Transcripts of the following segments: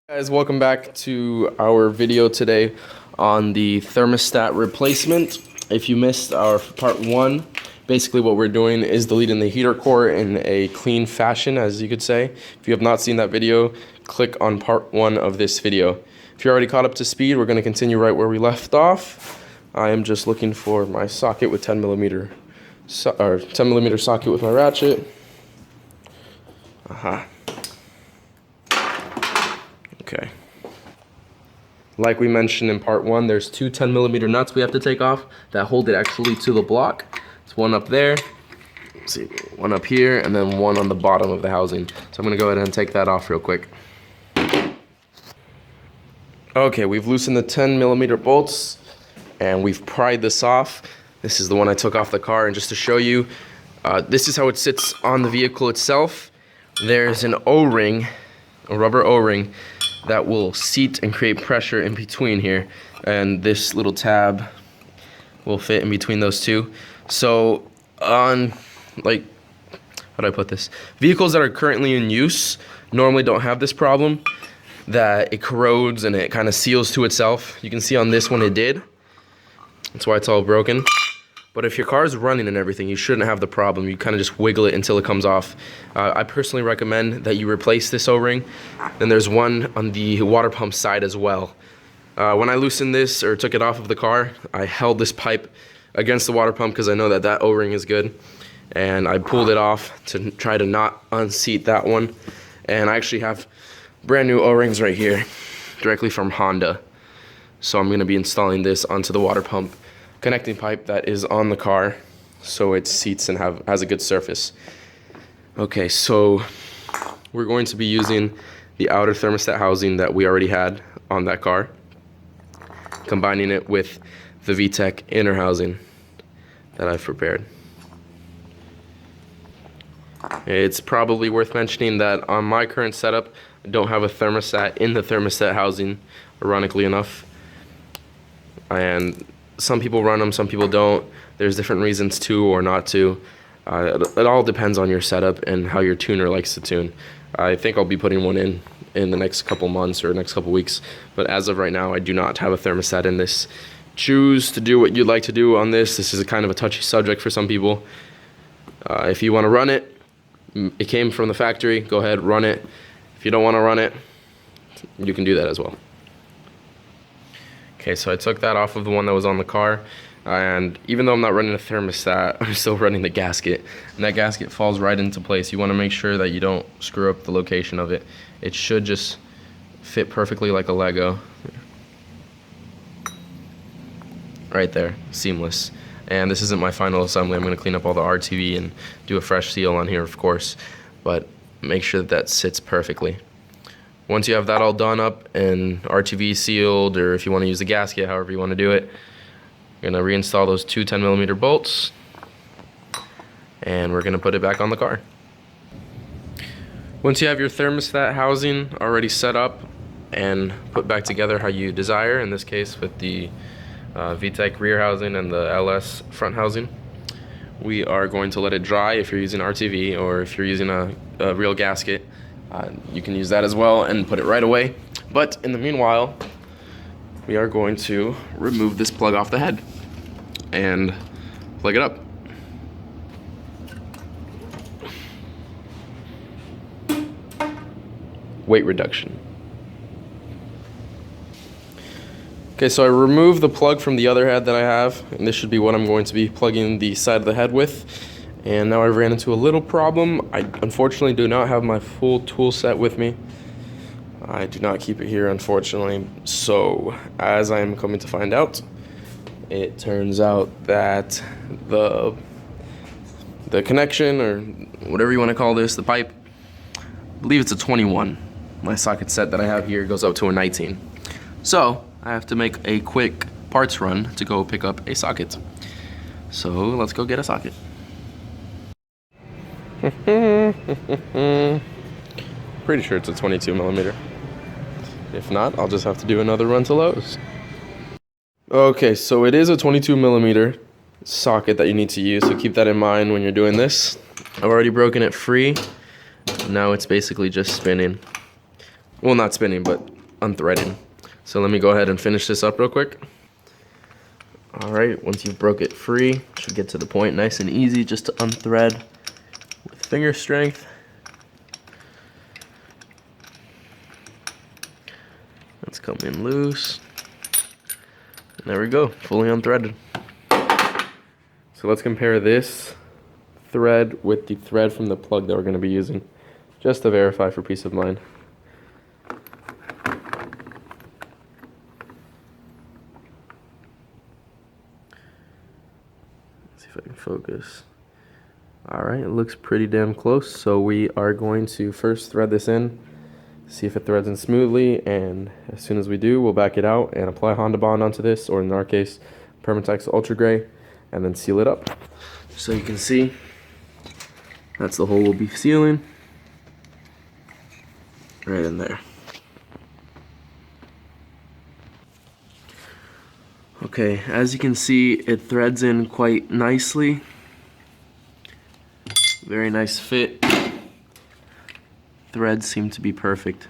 Guys, welcome back to our video today on the thermostat replacement. If you missed our part one, basically what we're doing is deleting the heater core in a clean fashion, as you could say. If you have not seen that video, click on part one of this video. If you're already caught up to speed, we're going to continue right where we left off. I am just looking for my socket with 10 millimeter socket with my ratchet. Okay. Like we mentioned in part one, there's two 10 millimeter nuts we have to take off that hold it actually to the block. It's one up there, let's see, one up here, and then one on the bottom of the housing. So I'm gonna go ahead and take that off real quick. Okay, we've loosened the 10 millimeter bolts and we've pried this off. This is the one I took off the car, and just to show you, this is how it sits on the vehicle itself. There's an O-ring, a rubber O-ring, that will seat and create pressure in between here, and this little tab will fit in between those two. So on, like, how do I put this? Vehicles that are currently in use normally don't have this problem, that it corrodes and it kind of seals to itself. You can see on this one it did. That's why it's all broken. But if your car is running and everything, you shouldn't have the problem. You kind of just wiggle it until it comes off. I personally recommend that you replace this O-ring. Then there's one on the water pump side as well. When I loosened this or took it off of the car, I held this pipe against the water pump because I know that that O-ring is good. And I pulled it off to try to not unseat that one. And I actually have brand new O-rings right here, directly from Honda. So I'm going to be installing this onto the water pump connecting pipe that is on the car, so it seats and has a good surface. Okay, so we're going to be using the outer thermostat housing that we already had on that car, combining it with the VTEC inner housing that I've prepared. It's probably worth mentioning that on my current setup, I don't have a thermostat in the thermostat housing, ironically enough. And some people run them, some people don't. There's different reasons to or not to. It all depends on your setup and how your tuner likes to tune. I think I'll be putting one in the next couple months or next couple weeks. But as of right now, I do not have a thermostat in this. Choose to do what you'd like to do on this. This is a kind of a touchy subject for some people. If you want to run it, it came from the factory, go ahead, run it. If you don't want to run it, you can do that as well. Okay, so I took that off of the one that was on the car, and even though I'm not running a thermostat, I'm still running the gasket, and that gasket falls right into place. You want to make sure that you don't screw up the location of it. It should just fit perfectly like a Lego. Right there, seamless. And this isn't my final assembly. I'm going to clean up all the RTV and do a fresh seal on here, of course, but make sure that that sits perfectly. Once you have that all done up and RTV sealed, or if you want to use the gasket, however you want to do it, you're going to reinstall those two 10 millimeter bolts, and we're going to put it back on the car. Once you have your thermostat housing already set up and put back together how you desire, in this case with the VTEC rear housing and the LS front housing, we are going to let it dry. If you're using RTV or if you're using a real gasket, you can use that as well and put it right away. But in the meanwhile, we are going to remove this plug off the head and plug it up. Weight reduction. Okay, so I removed the plug from the other head that I have, and this should be what I'm going to be plugging the side of the head with. And now I ran into a little problem. I unfortunately do not have my full tool set with me. I do not keep it here, unfortunately. So, as I am coming to find out, it turns out that the connection, or whatever you want to call this, the pipe, I believe it's a 21. My socket set that I have here goes up to a 19. So, I have to make a quick parts run to go pick up a socket. So, let's go get a socket. Pretty sure it's a 22 millimeter. If not, I'll just have to do another run to Lowe's. Okay, so it is a 22 millimeter socket that you need to use, so keep that in mind when you're doing this. I've already broken it free. Now it's basically just spinning. Well, not spinning, but unthreading. So let me go ahead and finish this up real quick. All right, once you've broke it free, should get to the point nice and easy just to unthread with finger strength. Let's come in loose. And there we go, fully unthreaded. So let's compare this thread with the thread from the plug that we're going to be using, just to verify for peace of mind. If I can focus. Alright, it looks pretty damn close, so we are going to first thread this in, see if it threads in smoothly, and as soon as we do, we'll back it out and apply Honda Bond onto this, or in our case, Permatex Ultra Gray, and then seal it up. So you can see, that's the hole we'll be sealing, right in there. Okay, as you can see, it threads in quite nicely. Very nice fit. Threads seem to be perfect.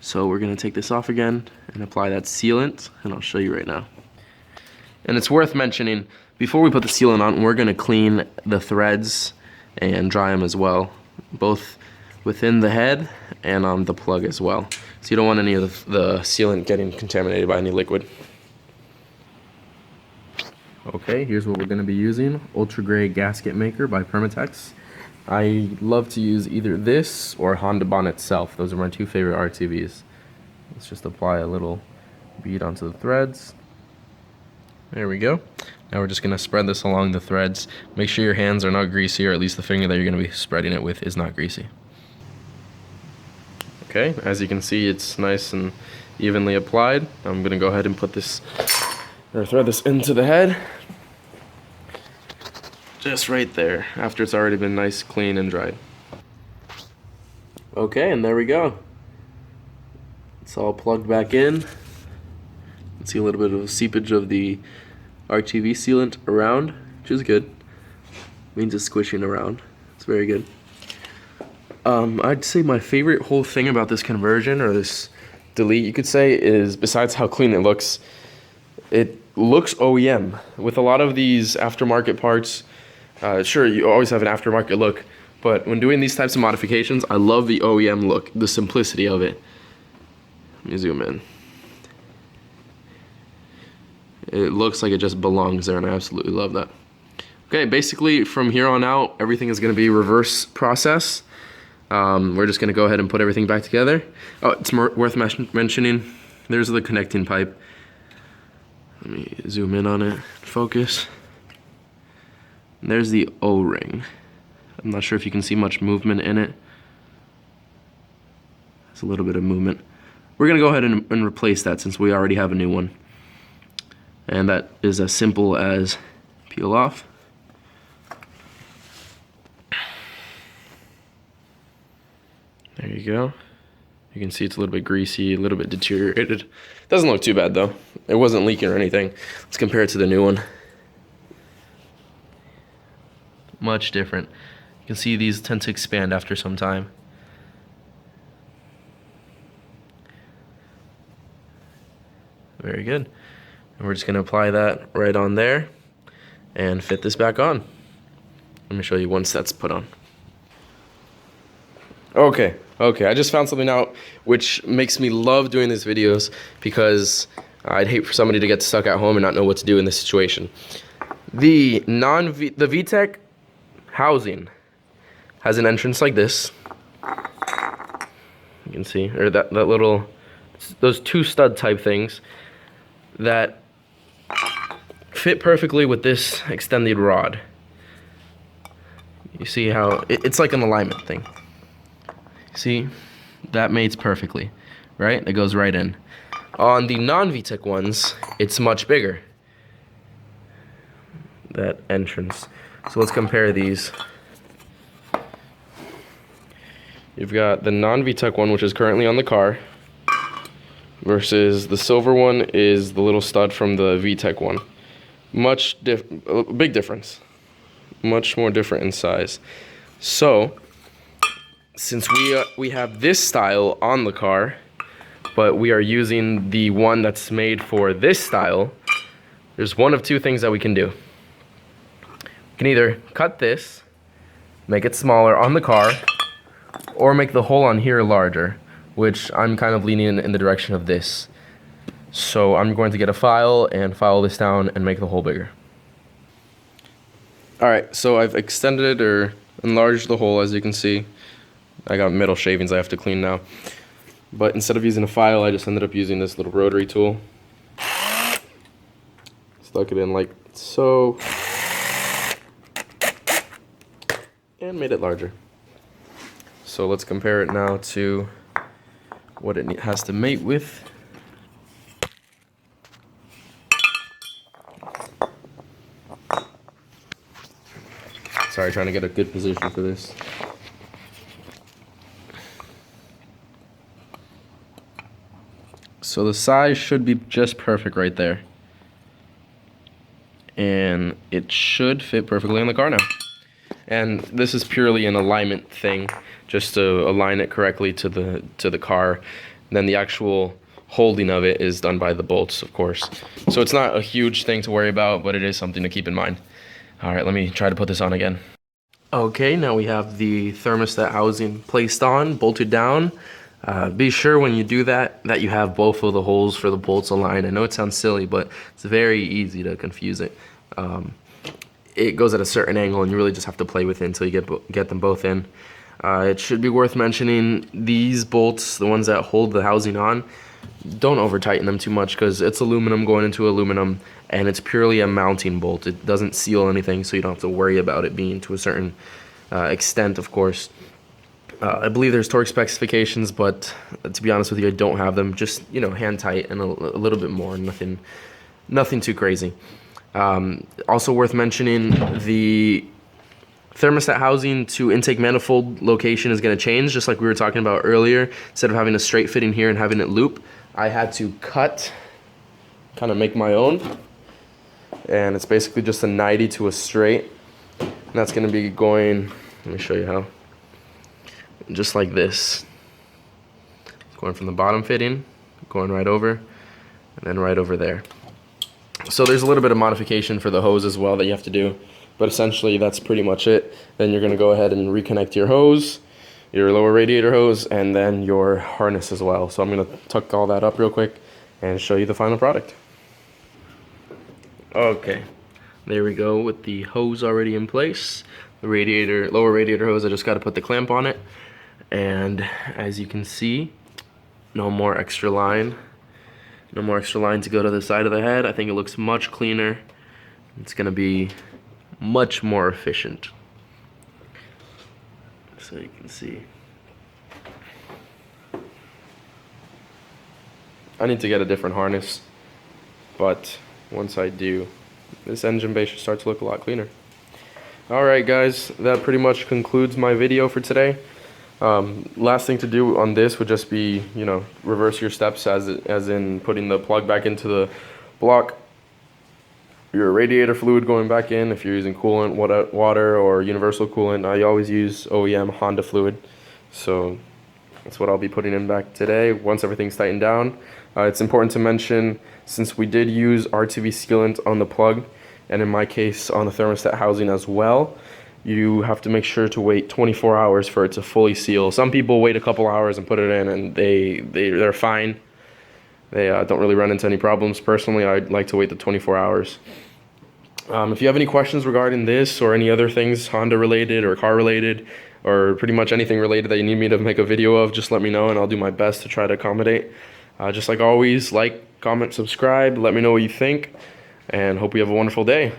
So we're gonna take this off again and apply that sealant, and I'll show you right now. And it's worth mentioning, before we put the sealant on, we're gonna clean the threads and dry them as well, both within the head and on the plug as well. So you don't want any of the sealant getting contaminated by any liquid. Okay, here's what we're going to be using. Ultra Gray Gasket Maker by Permatex. I love to use either this or Honda Bond itself. Those are my two favorite RTVs. Let's just apply a little bead onto the threads. There we go. Now we're just going to spread this along the threads. Make sure your hands are not greasy, or at least the finger that you're going to be spreading it with is not greasy. Okay, as you can see, it's nice and evenly applied. I'm going to go ahead and put this, or thread this into the head. Just right there, after it's already been nice, clean, and dried. Okay, and there we go. It's all plugged back in. You can see a little bit of seepage of the RTV sealant around, which is good. Means it's squishing around. It's very good. I'd say my favorite whole thing about this conversion, or this delete, you could say, is besides how clean it looks OEM. With a lot of these aftermarket parts, sure, you always have an aftermarket look, but when doing these types of modifications, I love the OEM look, the simplicity of it. Let me zoom in. It looks like it just belongs there, and I absolutely love that. Okay, basically from here on out, everything is going to be reverse process. We're just going to go ahead and put everything back together. Oh, it's worth mentioning, there's the connecting pipe. Let me zoom in on it, focus. And there's the O-ring. I'm not sure if you can see much movement in it. There's a little bit of movement. We're gonna go ahead and replace that since we already have a new one. And that is as simple as peel off. There you go. You can see it's a little bit greasy, a little bit deteriorated. Doesn't look too bad though. It wasn't leaking or anything. Let's compare it to the new one. Much different. You can see these tend to expand after some time. Very good. And we're just going to apply that right on there and fit this back on. Let me show you once that's put on. Okay, I just found something out which makes me love doing these videos, because I'd hate for somebody to get stuck at home and not know what to do in this situation. The VTEC housing has an entrance like this. You can see, or that little, those two stud type things that fit perfectly with this extended rod. You see how it's like an alignment thing. See, that mates perfectly, right? It goes right in. On the non-VTEC ones, it's much bigger, that entrance. So let's compare these. You've got the non-VTEC one, which is currently on the car, versus the silver one is the little stud from the VTEC one. Big difference. Much more different in size. So, since we have this style on the car, but we are using the one that's made for this style, there's one of two things that we can do. We can either cut this, make it smaller on the car, or make the hole on here larger, which I'm kind of leaning in the direction of this. So I'm going to get a file and file this down and make the hole bigger. Alright, so I've extended or enlarged the hole, as you can see. I got metal shavings I have to clean now. But instead of using a file, I just ended up using this little rotary tool. Stuck it in like so. And made it larger. So let's compare it now to what it has to mate with. Sorry, trying to get a good position for this. So the size should be just perfect right there. And it should fit perfectly on the car now. And this is purely an alignment thing, just to align it correctly to the car. And then the actual holding of it is done by the bolts, of course. So it's not a huge thing to worry about, but it is something to keep in mind. All right, let me try to put this on again. Okay, now we have the thermostat housing placed on, bolted down. Be sure when you do that you have both of the holes for the bolts aligned. I know it sounds silly, but it's very easy to confuse it. It goes at a certain angle, and you really just have to play with it until you get them both in. It should be worth mentioning these bolts, the ones that hold the housing on, don't over tighten them too much because it's aluminum going into aluminum, and it's purely a mounting bolt. It doesn't seal anything, so you don't have to worry about it being to a certain extent, of course. I believe there's torque specifications, but to be honest with you, I don't have them. Just, you know, hand tight and a little bit more, nothing too crazy. Also worth mentioning, the thermostat housing to intake manifold location is going to change, just like we were talking about earlier. Instead of having a straight fitting here and having it loop, I had to cut, kind of make my own. And it's basically just a 90 to a straight. And that's going to be going, let me show you how. Just like this. Going from the bottom fitting, going right over, and then right over there. So there's a little bit of modification for the hose as well that you have to do, but essentially that's pretty much it. Then you're going to go ahead and reconnect your hose, your lower radiator hose, and then your harness as well. So I'm going to tuck all that up real quick and show you the final product. Okay, there we go with the hose already in place. The radiator, lower radiator hose, I just got to put the clamp on it. And as you can see, no more extra line. No more extra line to go to the side of the head. I think it looks much cleaner. It's going to be much more efficient. So you can see. I need to get a different harness, but once I do, this engine bay should start to look a lot cleaner. Alright guys, that pretty much concludes my video for today. Last thing to do on this would just be, you know, reverse your steps as in putting the plug back into the block, your radiator fluid going back in. If you're using coolant, water or universal coolant, I always use OEM Honda fluid. So that's what I'll be putting in back today once everything's tightened down. It's important to mention, since we did use RTV sealant on the plug, and in my case on the thermostat housing as well, you have to make sure to wait 24 hours for it to fully seal. Some people wait a couple hours and put it in, and they're fine. They don't really run into any problems. Personally, I'd like to wait the 24 hours. If you have any questions regarding this or any other things Honda related or car related or pretty much anything related that you need me to make a video of, just let me know and I'll do my best to try to accommodate. Just like always, like, comment, subscribe, let me know what you think, and hope you have a wonderful day.